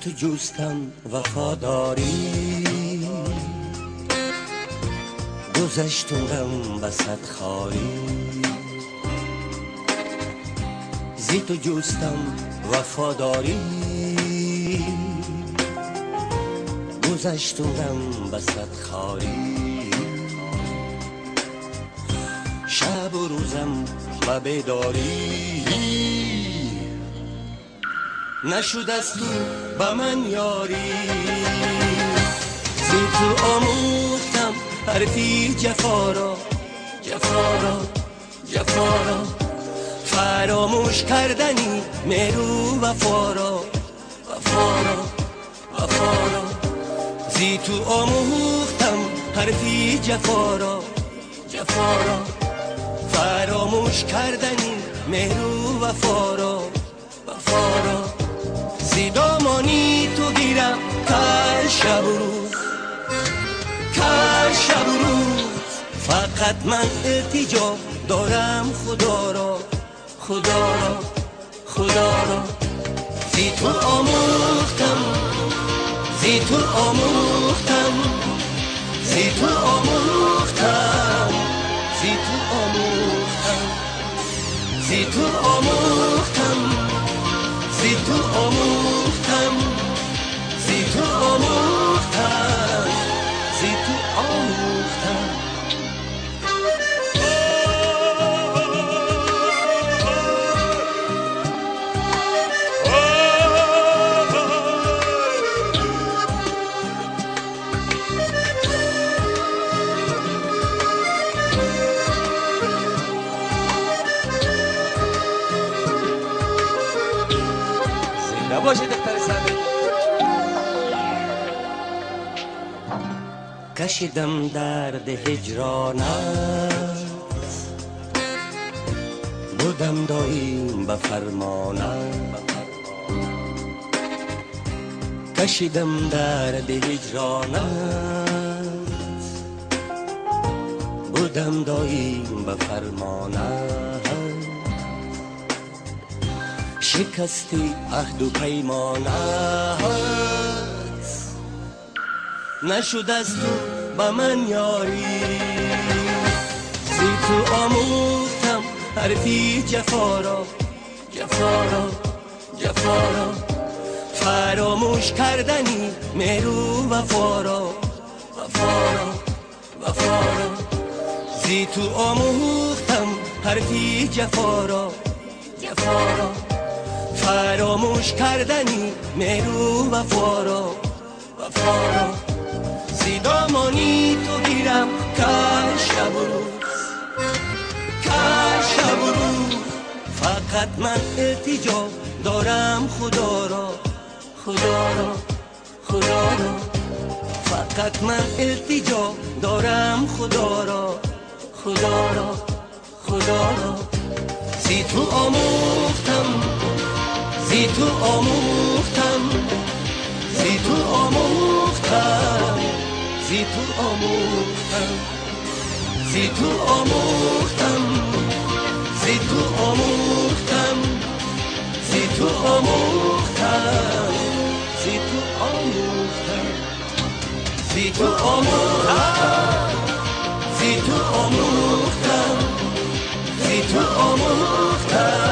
تو جوستم وفاداری، گذشتم غم وسط خاری. زی تو جوستم وفاداری، گذشتم غم وسط خاری. شب و روزم و بیداری، نشد از تو با من یاری. زی تو آموختم حرفی جفا را، جفا را، جفا را. فراموش کردنی مهرو وفا را، وفا را، وفا را. زی تو آموختم حرفی جفا را، جفا را. فراموش کردنی مهرو وفا را، وفا را. زی دامانی تو گیرم کل شب و روز، کل شب و روز. فقط من التجا دارم خدا را، خدا را، خدا را. زی تو آموختم، زی تو آموختم، زی تو آموختم، زی تو آموختم، زی تو آموختم، زی تو آموختم، زی تو آموختم، زی تو آموختم. باشید دختر ساده. کشیدم درد هجرانت، بودم دایم به فرمانت. کشیدم درد هجرانت، بودم دایم به فرمانت. شکستی عهد و پیمانت، نشد از تو با من یاری. زی تو آموختم حرفی جفا را، جفا را، جفا را. فراموش کردنی مهرو وفا را، وفا را، وفا را. زی تو آموختم حرفی جفا را، جفا را. فراموش کردنی مهرو وفا را، وفا را. زی دامانی تو گیرم کل شب و روز، کل شب و روز. فقط من التجا دارم خدا را، خدا را، خدا را. فقط من التجا دارم خدا را، خدا را، خدا را. زی تو آموختم، زی تو آموختم، زی تو آموختم، زی تو آموختم، زی تو آموختم، زی تو آموختم، زی تو آموختم، زی تو آموختم، زی تو آموختم، زی تو آموختم، زی تو آموختم.